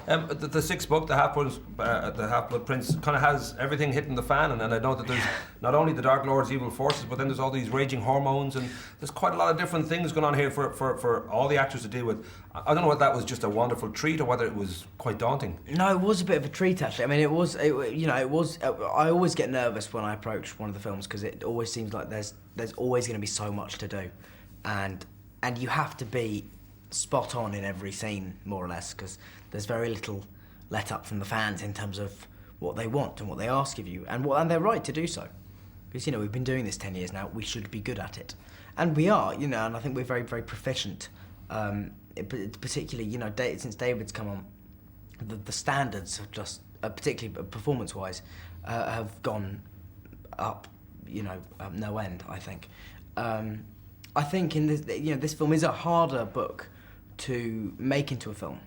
The sixth book, the Half-Blood Prince, kind of has everything hitting the fan, and I know that there's not only the Dark Lord's evil forces, but then there's all these raging hormones, and there's quite a lot of different things going on here for all the actors to deal with. I don't know whether that was just a wonderful treat or whether it was quite daunting. No, it was a bit of a treat actually. I mean, it was. I always get nervous when I approach one of the films because it always seems like there's always going to be so much to do, and you have to be spot on in every scene, more or less, because there's very little let up from the fans in terms of what they want and what they ask of you, and they're right to do so. Because, we've been doing this 10 years now, we should be good at it. And we are, and I think we're very, very proficient. Particularly, since David's come on, the standards have just, particularly performance-wise, have gone up, no end, I think. I think in this, this film is a harder book to make into a film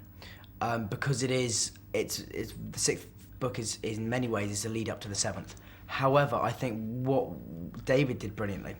because it's the sixth book is in many ways is a lead up to the seventh. However, I think what David did brilliantly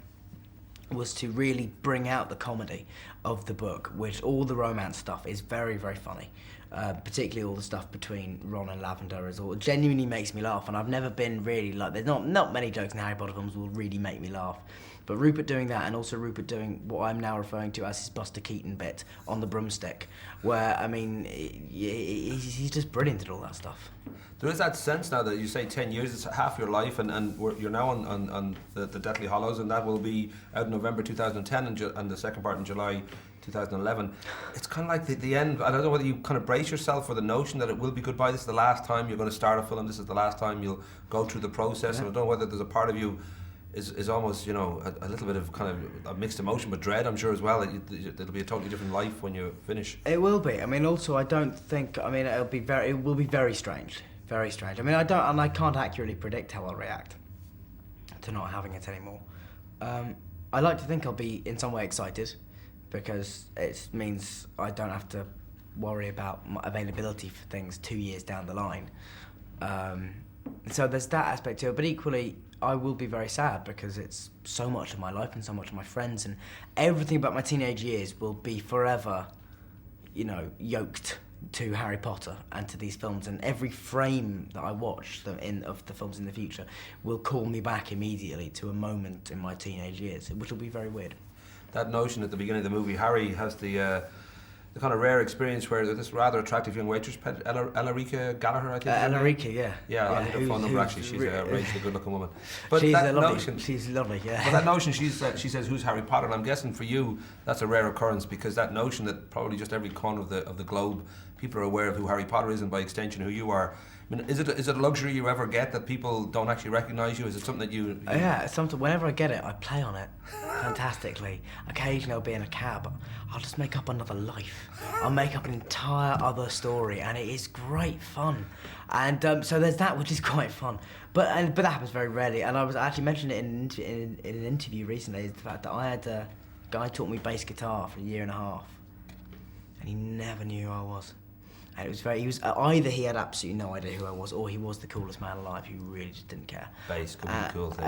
was to really bring out the comedy of the book, which all the romance stuff is very, very funny. Particularly all the stuff between Ron and Lavender genuinely makes me laugh, and I've never been really like, there's not many jokes in Harry Potter films will really make me laugh. But Rupert doing that, and also Rupert doing what I'm now referring to as his Buster Keaton bit on the broomstick, where, I mean, he's just brilliant at all that stuff. There is that sense now that you say 10 years, it's half your life, and you're now on the Deathly Hallows, and that will be out in November 2010 and the second part in July 2011. It's kind of like the end. I don't know whether you kind of brace yourself for the notion that it will be goodbye. This is the last time you're going to start a film. This is the last time you'll go through the process. Yeah. And I don't know whether there's a part of you is almost, a little bit of kind of a mixed emotion, but dread, I'm sure, as well. It'll be a totally different life when you finish. It will be. I mean, also, it will be very strange. Very strange. I mean, I can't accurately predict how I'll react to not having it anymore. I like to think I'll be in some way excited because it means I don't have to worry about my availability for things 2 years down the line. So there's that aspect to it, but equally I will be very sad because it's so much of my life and so much of my friends, and everything about my teenage years will be forever, yoked to Harry Potter and to these films, and every frame that I watch of the films in the future will call me back immediately to a moment in my teenage years, which will be very weird. That notion at the beginning of the movie, Harry has the kind of rare experience where this rather attractive young waitress, Elarica Gallagher, I think. Elarica, yeah. Yeah, I think her phone number actually. She's a ragingly good-looking woman. But she's lovely. She's lovely, yeah. But that notion, she says, "Who's Harry Potter?" And I'm guessing for you, that's a rare occurrence because that notion that probably just every corner of the globe, people are aware of who Harry Potter is and by extension who you are. I mean, is it a luxury you ever get that people don't actually recognise you? Is it something that you... Yeah, it's something. Whenever I get it, I play on it fantastically. Occasionally I'll be in a cab. I'll just make up another life. I'll make up an entire other story, and it is great fun. And so there's that, which is quite fun. But that happens very rarely. And I actually mentioned it in an interview recently, is the fact that I had a guy taught me bass guitar for a year and a half, and he never knew who I was. And either he had absolutely no idea who I was, or he was the coolest man alive who really just didn't care. Bass could be a cool thing.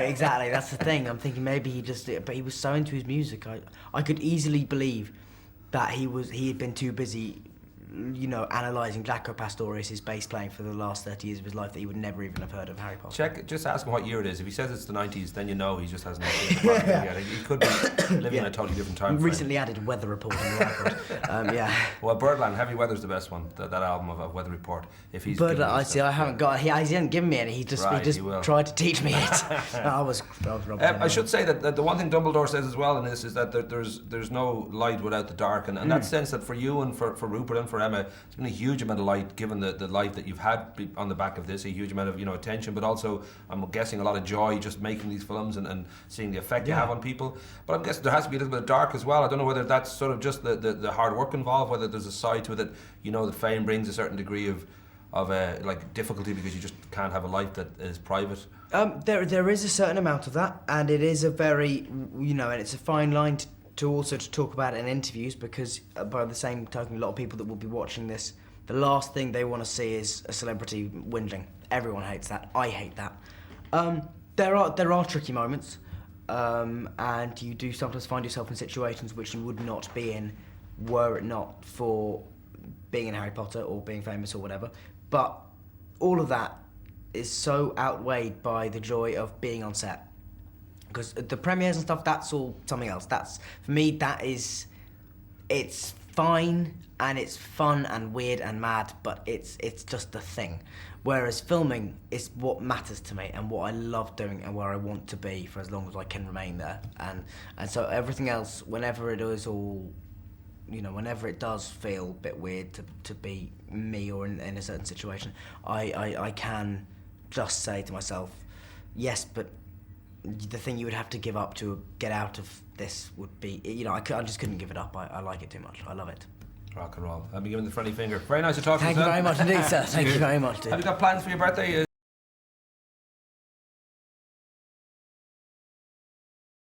Exactly, that's the thing. I'm thinking maybe but he was so into his music, I could easily believe that he had been too busy, analysing Jaco Pastorius' bass playing for the last 30 years of his life that he would never even have heard of Harry Potter. Just ask him what year it is. If he says it's the 90s, then he just hasn't idea. He could be living in a totally different time frame. Recently added Weather Report on the record. Well, Birdland, Heavy Weather's the best one. That album of Weather Report. If he's but I haven't got. He hasn't given me any. He just tried to teach me it. I was I should say that the one thing Dumbledore says as well in this is that there's no light without the dark, and that sense that for you and for Rupert and for Emma, it's been a huge amount of light given the life that you've had on the back of this, a huge amount of attention, but also I'm guessing a lot of joy just making these films and seeing the effect you have on people. But I'm guessing there has to be a little bit of dark as well. I don't know whether that's sort of just the hard work involved, whether there's a side to it that that fame brings a certain degree of like difficulty because you just can't have a life that is private. There is a certain amount of that, and it is a very and it's a fine line to also talk about it in interviews, because by the same token, a lot of people that will be watching this, the last thing they want to see is a celebrity whinging. Everyone hates that. I hate that. There are tricky moments, and you do sometimes find yourself in situations which you would not be in were it not for being in Harry Potter or being famous or whatever, but all of that is so outweighed by the joy of being on set. Because the premieres and stuff, that's all something else. That's, for me, it's fine and it's fun and weird and mad, but it's just a thing. Whereas filming is what matters to me and what I love doing and where I want to be for as long as I can remain there. And so everything else, whenever it is all, whenever it does feel a bit weird to be me or in a certain situation, I can just say to myself, yes, but the thing you would have to give up to get out of this would be, I just couldn't give it up. I like it too much. I love it. Rock and roll. I'll be giving the friendly finger. Very nice to talk to you, Thank you very much indeed, sir. Thank you very much, dude. Have you got plans for your birthday?